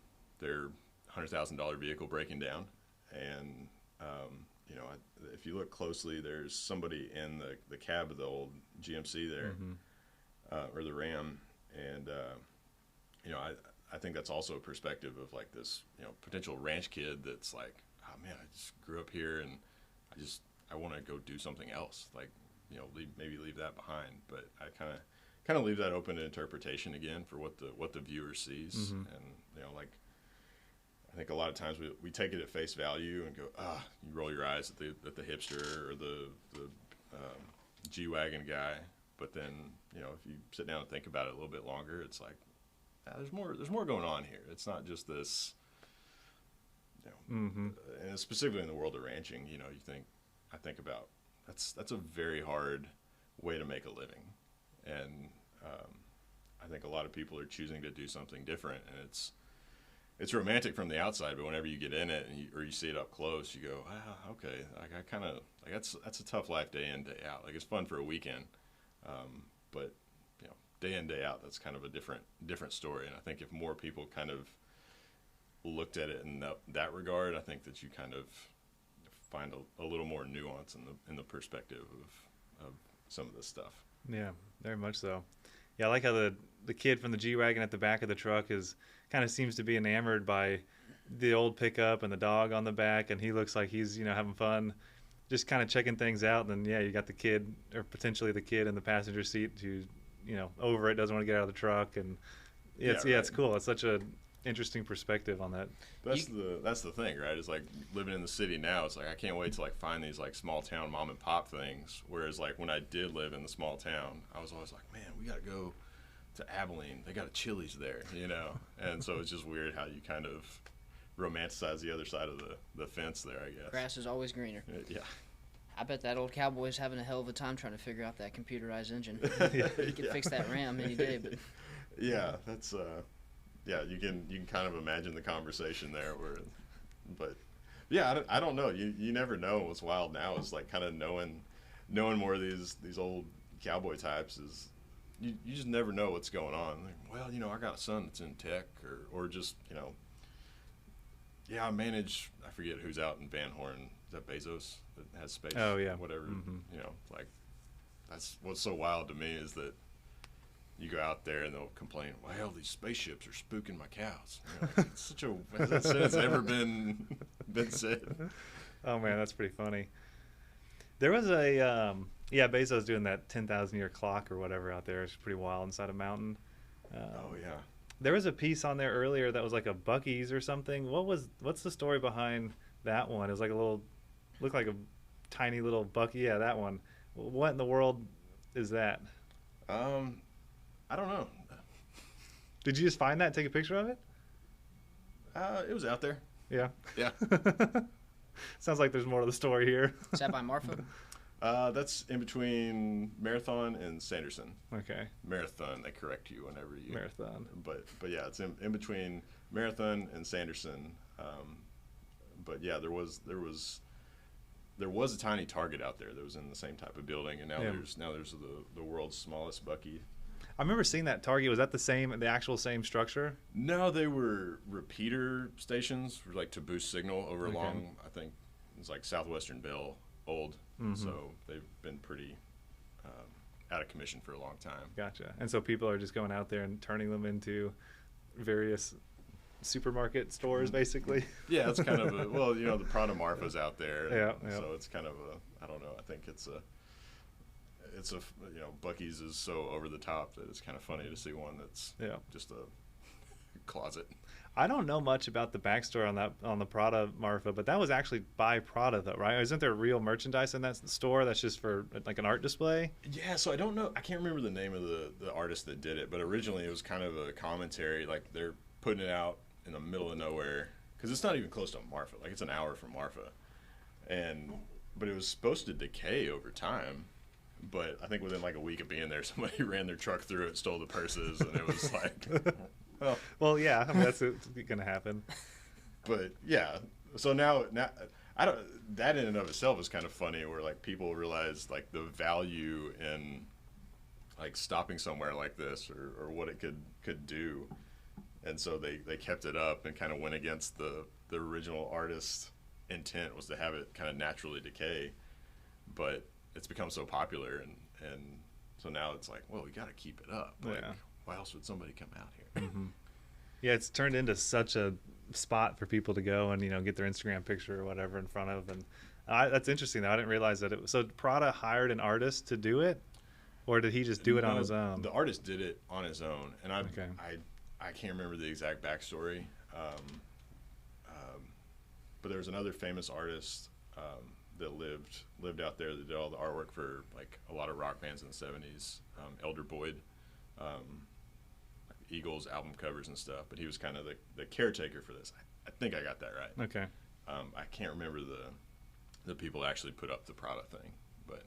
their $100,000 vehicle breaking down, and if you look closely, there's somebody in the cab of the old GMC there, or the Ram, and I think that's also a perspective of like this potential ranch kid that's like, oh man, I just grew up here and I want to go do something else, like maybe leave that behind. But I kind of leave that open to interpretation again for what the viewer sees, and like I think a lot of times we take it at face value and go, you roll your eyes at the hipster or the G-Wagon guy, but then if you sit down and think about it a little bit longer, it's like there's more going on here. It's not just this, and specifically in the world of ranching, I think about that's a very hard way to make a living, and I think a lot of people are choosing to do something different, and it's romantic from the outside, but whenever you get in it or you see it up close, you go, okay, like I kind of like that's a tough life day in, day out. Like it's fun for a weekend, but day in, day out, that's kind of a different story. And I think if more people kind of looked at it in that regard, I think that you kind of find a little more nuance in the perspective of some of this stuff. Yeah, very much so. Yeah, I like how the kid from the G-Wagon at the back of the truck kind of seems to be enamored by the old pickup and the dog on the back, and he looks like he's having fun, just kind of checking things out. And then you got the kid, or potentially the kid in the passenger seat who's over it, doesn't want to get out of the truck, and it's cool. It's such a interesting perspective on that. That's the thing, right? It's like living in the city now, it's like I can't wait to like find these like small town mom and pop things, whereas like when I did live in the small town, I was always like, man, we gotta go to Abilene, they got a Chili's there, and so it's just weird how you kind of romanticize the other side of the fence there, I guess. Grass is always greener. Yeah. I bet that old cowboy's having a hell of a time trying to figure out that computerized engine. He can fix that RAM any day, but yeah, that's you can kind of imagine the conversation there, but yeah, I don't know. You never know. What's wild now is like kind of knowing more of these old cowboy types is you just never know what's going on. Like, well, I got a son that's in tech, or just I manage. I forget who's out in Van Horn. Is that Bezos that has space? Oh yeah, whatever. Like that's what's so wild to me is that you go out there and they'll complain, well, these spaceships are spooking my cows. Like, it's such has that sentence ever been said? Oh man, that's pretty funny. There was a Bezos doing that 10,000 year clock or whatever out there. It's pretty wild inside a mountain. Oh yeah. There was a piece on there earlier that was like a Buc-ee's or something. What's the story behind that one? It was like looked like a tiny little Buc-ee. Yeah, that one. What in the world is that? I don't know. Did you just find that and take a picture of it? It was out there. Yeah. Yeah. Sounds like there's more to the story here. Is that by Marfa? That's in between Marathon and Sanderson. Okay. Marathon, they correct you whenever you. Marathon. But yeah, it's in between Marathon and Sanderson. But yeah, there was there was a tiny Target out there that was in the same type of building, and now Yeah. there's the world's smallest Bucky. I remember seeing that Target. Was that the actual same structure? No, they were repeater stations for, like, to boost signal over Okay. along, I think it's like Southwestern Bell old. Mhm. So they've been pretty out of commission for a long time. Gotcha. And so people are just going out there and turning them into various supermarket stores, basically. Yeah, it's kind of the Prada Marfa's out there. Yeah. So it's kind of I don't know. I think it's a Bucky's is so over the top that it's kind of funny to see one that's just a closet. I don't know much about the backstory on the Prada Marfa, but that was actually by Prada, though, right? Isn't there real merchandise in that store that's just for like an art display? Yeah, so I don't know. I can't remember the name of the artist that did it, but originally it was kind of a commentary. Like, they're putting it out in the middle of nowhere because it's not even close to Marfa. Like, it's an hour from Marfa, but it was supposed to decay over time. But I think within like a week of being there, somebody ran their truck through it, stole the purses, and it was like, well, yeah, I mean, that's going to happen. But yeah, so now I don't. That in and of itself is kind of funny, where like people realize like the value in like stopping somewhere like this, or what it could do, and so they kept it up and kind of went against the original artist's intent was to have it kind of naturally decay, but it's become so popular, and so now it's like, well, we got to keep it up. Like, why else would somebody come out here? Mm-hmm. Yeah, it's turned into such a spot for people to go and get their Instagram picture or whatever in front of, and that's interesting though. I didn't realize that it was. So Prada hired an artist to do it, or did he just do it on his own? The artist did it on his own, and I can't remember the exact backstory. But there was another famous artist that lived out there that did all the artwork for like a lot of rock bands in the 70s. Elder Boyd, Eagles album covers and stuff, but he was kind of the caretaker for this. I think I got that right. Okay. I can't remember the people actually put up the Prada thing, but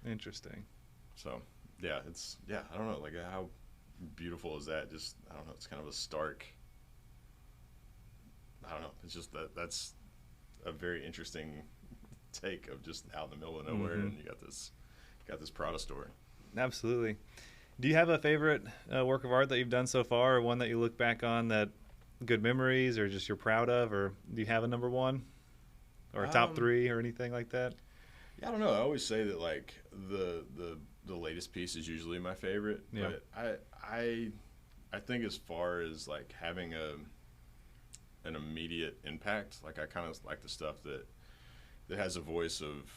interesting. So yeah, I don't know, like how beautiful is that? Just I don't know, it's kind of a stark. I don't know. It's just that's a very interesting take of just out in the middle of nowhere, and you got this Prada store. Absolutely. Do you have a favorite work of art that you've done so far, or one that you look back on that good memories, or just you're proud of, or do you have a number one, or a top three, or anything like that? Yeah, I don't know. I always say that like the latest piece is usually my favorite, but I think as far as like having an immediate impact, like I kind of like the stuff that has a voice of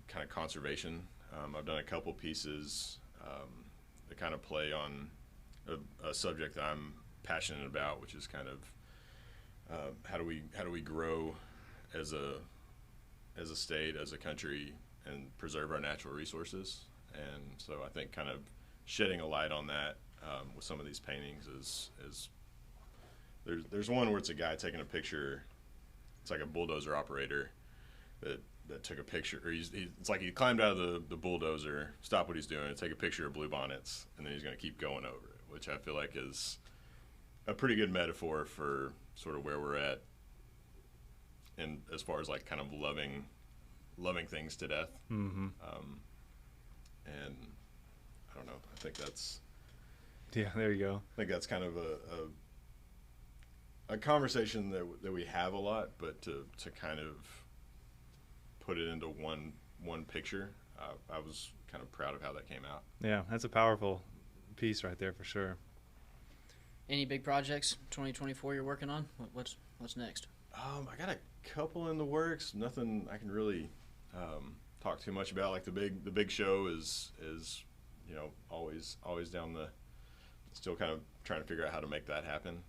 kind of conservation. I've done a couple pieces that kind of play on a subject that I'm passionate about, which is kind of how do we grow as a state, as a country, and preserve our natural resources. And so I think kind of shedding a light on that with some of these paintings is there's one where it's a guy taking a picture. It's like a bulldozer operator that took a picture, or it's like he climbed out of the bulldozer, stopped what he's doing, and take a picture of bluebonnets, and then he's going to keep going over it, which I feel like is a pretty good metaphor for sort of where we're at, and as far as like kind of loving things to death. Mm-hmm. And I don't know. I think that's there you go. I think that's kind of a conversation that we have a lot, but to kind of put it into one picture, I was kind of proud of how that came out. Yeah, that's a powerful piece right there for sure. Any big projects 2024 you're working on? What's next? I got a couple in the works. Nothing I can really talk too much about. Like the big show is always down the. Still kind of trying to figure out how to make that happen.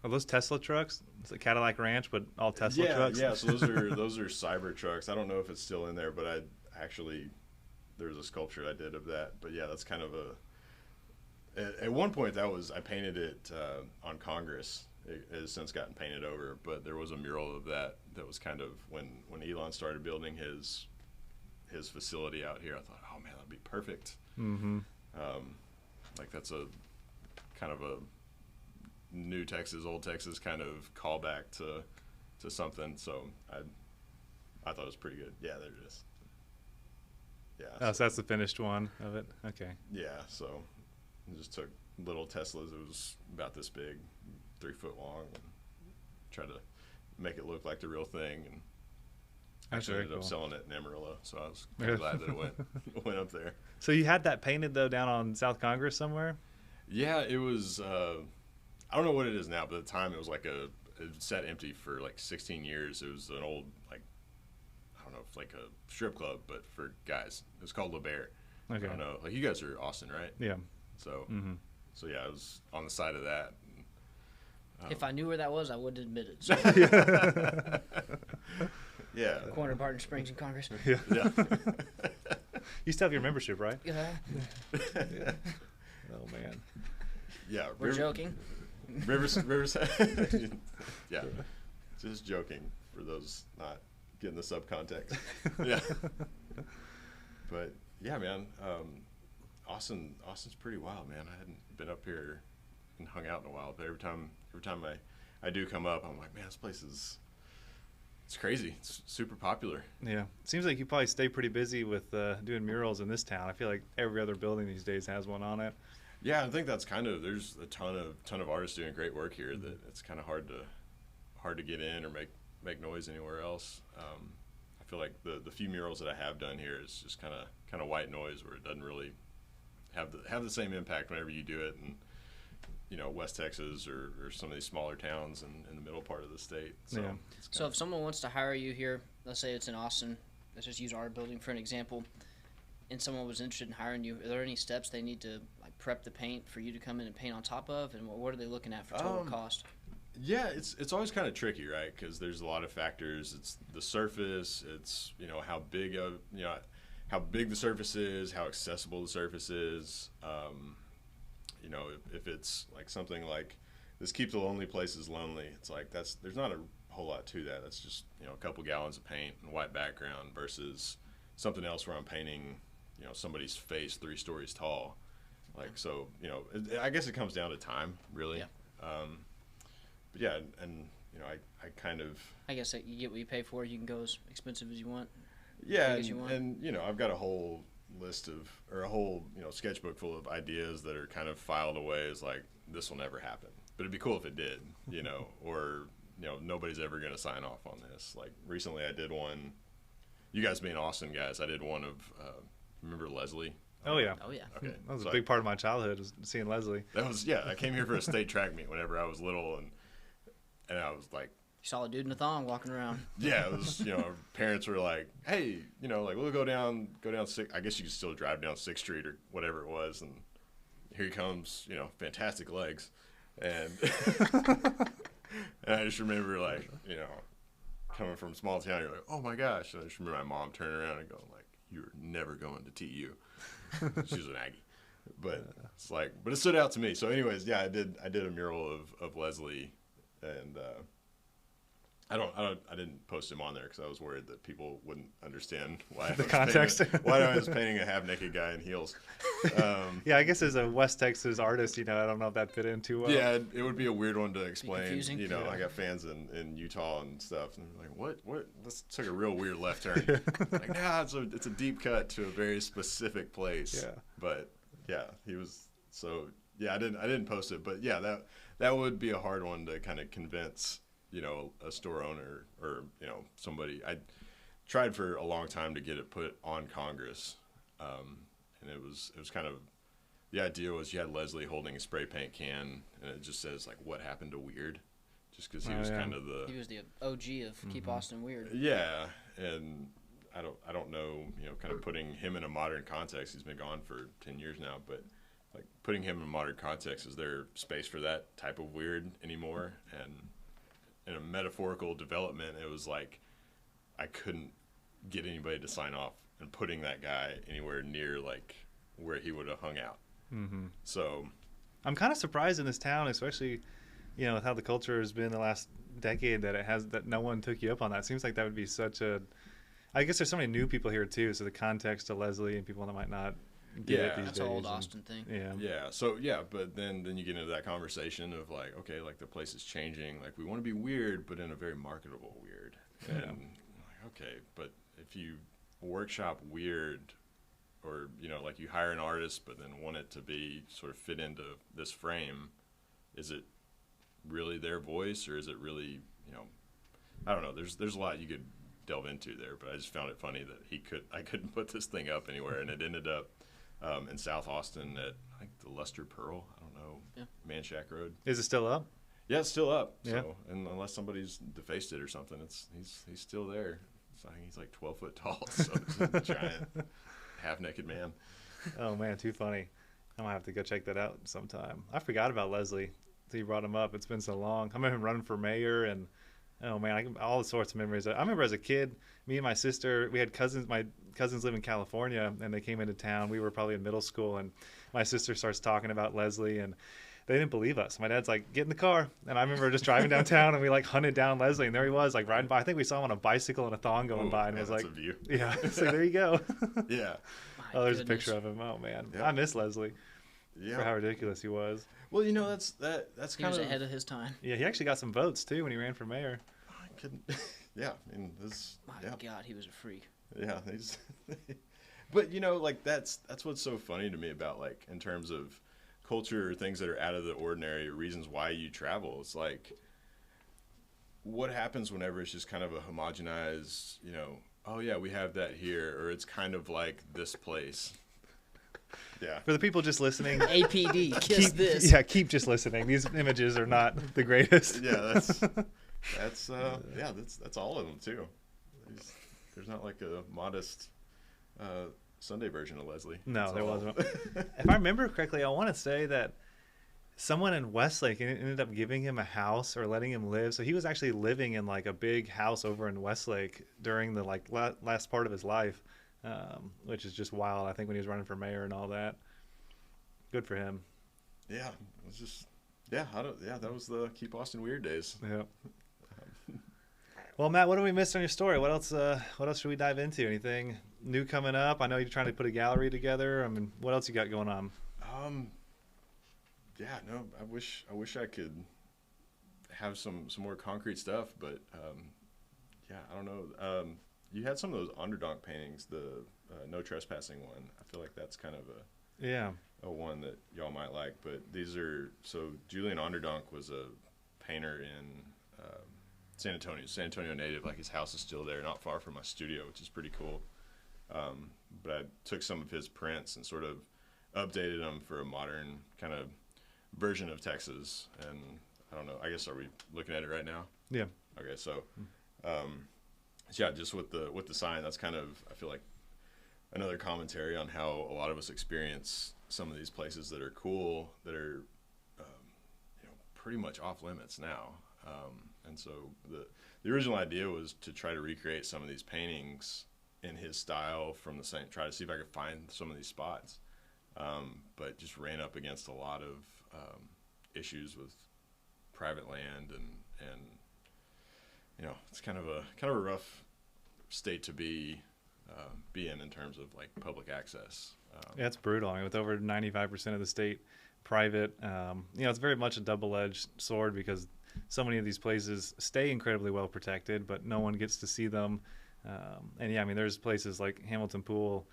Are those Tesla trucks? It's a Cadillac Ranch, but all Tesla trucks? Yeah, so those are cyber trucks. I don't know if it's still in there, but there's a sculpture I did of that. But yeah, that's kind of at one point I painted it on Congress. It has since gotten painted over, but there was a mural of that was kind of when Elon started building his facility out here. I thought, oh man, that'd be perfect. Mm-hmm. Like that's a kind of a new Texas, old Texas kind of callback to something. So I thought it was pretty good. Yeah, they're just. Yeah. Oh, so that's the finished one of it. Okay. Yeah, so I just took little Teslas. It was about this big, 3 foot long, and tried to make it look like the real thing. And That's actually very ended up cool. selling it in Amarillo, so I was kinda glad that it went up there. So you had that painted though down on South Congress somewhere? Yeah, it was. I don't know what it is now, but at the time it was like it sat empty for like 16 years. It was an old like I don't know, if like a strip club, but for guys. It was called La Bear. Okay. I don't know. Like you guys are Austin, right? Yeah. So Mm-hmm. so yeah, I was on the side of that. If I knew where that was, I wouldn't admit it. So, Yeah. corner of Barton Springs in Congress. Yeah. Yeah. You still have your membership, right? Yeah, Oh man. Yeah. we're joking. Riverside. Yeah. Just joking for those not getting the subcontext. Yeah. But yeah, man. Austin's pretty wild, man. I hadn't been up here and hung out in a while, but every time I do come up, I'm like, man, this place it's crazy. It's super popular. Yeah. Seems like you probably stay pretty busy with doing murals in this town. I feel like every other building these days has one on it. Yeah, I think that's there's a ton of artists doing great work here that it's kind of hard to get in or make noise anywhere else. I feel like the few murals that I have done here is just kind of white noise where it doesn't really have the same impact whenever you do it in West Texas or some of these smaller towns in the middle part of the state. So, Yeah. So if someone wants to hire you here, let's say it's in Austin, let's just use our building for an example, and someone was interested in hiring you, are there any steps they need to like prep the paint for you to come in and paint on top of, and what are they looking at for total cost? Yeah, it's always kind of tricky, right? Because there's a lot of factors. It's the surface. It's how big the surface is, how accessible the surface is. If it's like something like this, keep the lonely places lonely. It's like there's not a whole lot to that. That's just a couple gallons of paint and white background versus something else where I'm painting somebody's face 3 stories tall. Like so, I guess it comes down to time, really. Yeah. But yeah, and I kind of. I guess that you get what you pay for. You can go as expensive as you want. Yeah, big as you want. and I've got a whole list a whole sketchbook full of ideas that are kind of filed away as like this will never happen, but it'd be cool if it did, or nobody's ever going to sign off on this. Like recently, I did one. You guys being Austin guys, I did one of remember Leslie? Oh yeah. Oh yeah. Okay, That was so a big part of my childhood, was seeing Leslie. That was I came here for a state track meet whenever I was little, and I was like. You saw a dude in a thong walking around. Yeah, it was, parents were like, hey, like we'll go down 6th, I guess you could still drive down 6th Street or whatever it was. And here he comes, fantastic legs. And, and I just remember like, coming from a small town, you're like, oh my gosh. And I just remember my mom turning around and going like, you're never going to TU. She was an Aggie. But it's like, but it stood out to me. So anyways, yeah, I did a mural of Leslie, and, I didn't post him on there because I was worried that people wouldn't understand why The context. Why I was painting a half-naked guy in heels. Yeah, I guess as a West Texas artist, I don't know if that fit in too well. Yeah, it would be a weird one to explain. confusing. Yeah. I got fans in Utah and stuff, and they're like, what? This took a real weird left turn. Like, nah, it's a deep cut to a very specific place. Yeah. But yeah, he was so. Yeah, I didn't post it, but yeah, that would be a hard one to kind of convince. A store owner or, somebody. I tried for a long time to get it put on Congress. And it was kind of, the idea was you had Leslie holding a spray paint can and it just says like, what happened to Weird? Just because he was kind of He was the OG of Keep Austin Weird. Yeah. And I don't know, kind of putting him in a modern context. He's been gone for 10 years now, but like putting him in a modern context, is there space for that type of weird anymore? And in a metaphorical development, it was like I couldn't get anybody to sign off and putting that guy anywhere near like where he would have hung out. Mm-hmm. So I'm kind of surprised in this town, especially with how the culture has been the last decade, that no one took you up on that. It seems like that would be such a. I guess there's so many new people here too, so the context to Leslie and people that might not get it these That's days. an old Austin thing. Yeah. Yeah. So yeah, but then you get into that conversation of like, okay, like the place is changing. Like we want to be weird, but in a very marketable weird. And like, okay, but if you workshop weird, or like you hire an artist but then want it to be sort of fit into this frame, is it really their voice, or is it really, I don't know. There's a lot you could delve into there, but I just found it funny that I couldn't put this thing up anywhere, and it ended up in South Austin at, I think, the Luster Pearl. I don't know, Yeah. Manchac Road. Is it still up? Yeah, it's still up. Yeah. So, and unless somebody's defaced it or something, he's still there. So I think he's like 12 foot tall, so it's a giant, half-naked man. Oh man, too funny. I'm gonna have to go check that out sometime. I forgot about Leslie. So you brought him up. It's been so long. I remember him running for mayor, and oh man, all sorts of memories. I remember as a kid, me and my sister, we had cousins. My cousins live in California, and they came into town. We were probably in middle school, and my sister starts talking about Leslie, and they didn't believe us. My dad's like, get in the car. And I remember just driving downtown, and we like hunted down Leslie, and there he was, like riding by. I think we saw him on a bicycle and a thong going by, and it was that's like, a view. yeah, it's like, there you go. Yeah. Oh, there's a picture of him. Oh man, Yeah. I miss Leslie Yeah. for how ridiculous he was. Well, that's He kind was of ahead of his time. Yeah, he actually got some votes too when he ran for mayor. I couldn't. Yeah, I mean, this. My Yeah, God, he was a freak. yeah. He's, but like that's what's so funny to me about, like, in terms of culture or things that are out of the ordinary, reasons why you travel. It's like, what happens whenever it's just kind of a homogenized, oh yeah, we have that here, or it's kind of like this place. Yeah. For the people just listening, APD, kiss this. Yeah, keep just listening. These images are not the greatest. Yeah, that's all of them too. There's not like a modest Sunday version of Leslie. No, That's there all. wasn't. If I remember correctly, I want to say that someone in Westlake ended up giving him a house or letting him live. So he was actually living in like a big house over in Westlake during the like last part of his life, which is just wild. I think when he was running for mayor and all that. Good for him. Yeah, it was just that was the Keep Austin Weird days. Yeah. Well, Matt, what did we miss on your story? What else should we dive into? Anything new coming up? I know you're trying to put a gallery together. I mean, what else you got going on? Yeah, no, I wish I could have some more concrete stuff, but yeah, I don't know. You had some of those Onderdonk paintings, the no trespassing one. I feel like that's kind of a one that y'all might like. But these are, so Julian Onderdonk was a painter in San Antonio native. Like, his house is still there, not far from my studio, which is pretty cool. But I took some of his prints and sort of updated them for a modern kind of version of Texas. And I don't know, I guess, are we looking at it right now? Yeah. Okay, so yeah, just with the sign, that's kind of, I feel like, another commentary on how a lot of us experience some of these places that are cool, that are pretty much off limits now. And so the original idea was to try to recreate some of these paintings in his style from the same, try to see if I could find some of these spots, but just ran up against a lot of issues with private land, and it's kind of a rough state to be in terms of like public access. Yeah, it's brutal. I mean, with over 95% of the state private, it's very much a double-edged sword, because so many of these places stay incredibly well protected, but no one gets to see them. And yeah, I mean, there's places like Hamilton Pool,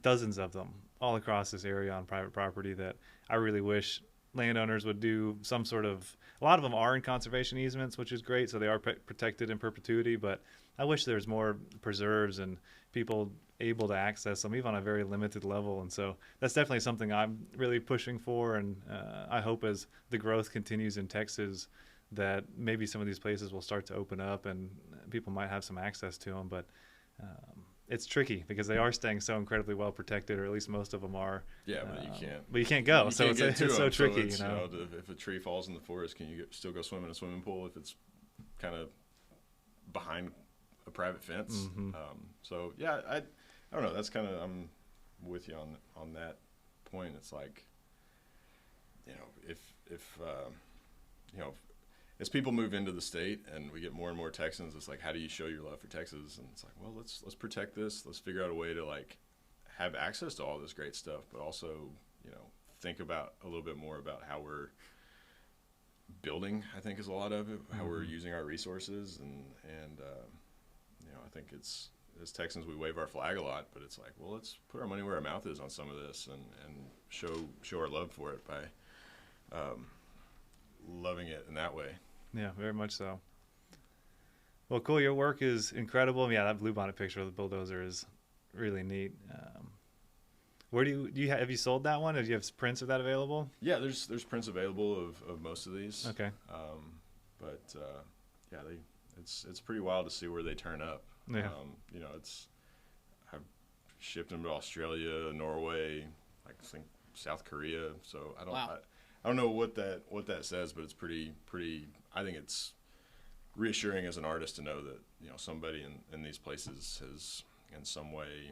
dozens of them all across this area on private property, that I really wish landowners would do some sort of, a lot of them are in conservation easements, which is great, so they are protected in perpetuity, but I wish there's more preserves and people able to access them, even on a very limited level. And so that's definitely something I'm really pushing for, and I hope as the growth continues in Texas that maybe some of these places will start to open up and people might have some access to them. But it's tricky because they are staying so incredibly well protected, or at least most of them are. Yeah, but you can't. But you can't go, so it's so tricky. So if a tree falls in the forest, can you still go swim in a swimming pool if it's kind of behind a private fence? Mm-hmm. So yeah, I don't know. That's kind of, I'm with you on that point. It's like, if as people move into the state and we get more and more Texans, it's like, how do you show your love for Texas? And it's like, well, let's protect this. Let's figure out a way to like have access to all this great stuff, but also, think about a little bit more about how we're building, I think, is a lot of it, how we're using our resources. And I think it's, as Texans, we wave our flag a lot, but it's like, well, let's put our money where our mouth is on some of this, and show our love for it by loving it in that way. Yeah, very much so. Well, cool. Your work is incredible. Yeah, that bluebonnet picture of the bulldozer is really neat. Where do you have you sold that one? Or do you have prints of that available? Yeah, there's prints available of most of these. Okay. But yeah, it's pretty wild to see where they turn up. Yeah. You know, I've shipped them to Australia, Norway, I think South Korea. So I don't know what that says, but it's pretty. I think it's reassuring as an artist to know that, you know, somebody in these places has in some way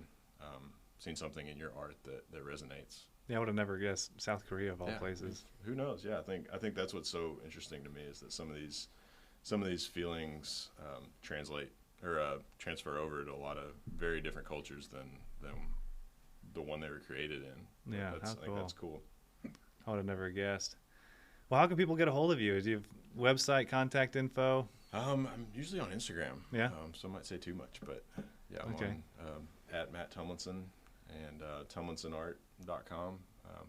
seen something in your art that resonates. Yeah, I would have never guessed South Korea of all places. Who knows? Yeah, I think that's what's so interesting to me is that some of these feelings translate or transfer over to a lot of very different cultures than the one they were created in. Yeah, I think that's cool. I would have never guessed. Well, how can people get a hold of you? Do you have website, contact info? I'm usually on Instagram. Yeah. Some might say too much, but yeah, I'm on at Matt Tumlinson and tumlinsonart.com.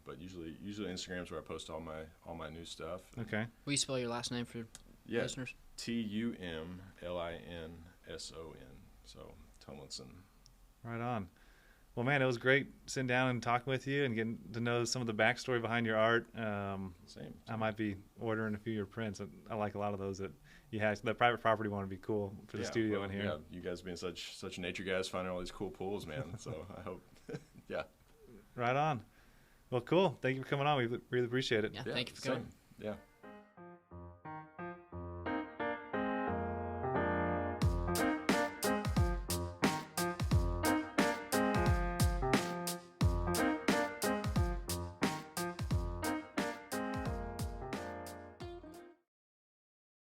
But usually Instagram's where I post all my new stuff. Okay. Will you spell your last name for listeners? Tumlinson. So Tumlinson. Right on. Well, man, it was great sitting down and talking with you and getting to know some of the backstory behind your art. Same. I might be ordering a few of your prints. I like a lot of those that you had. The private property one would be cool for the studio in here. Yeah, you guys being such nature guys, finding all these cool pools, man. So I hope, yeah. Right on. Well, cool. Thank you for coming on. We really appreciate it. Yeah, thank you for coming. Yeah.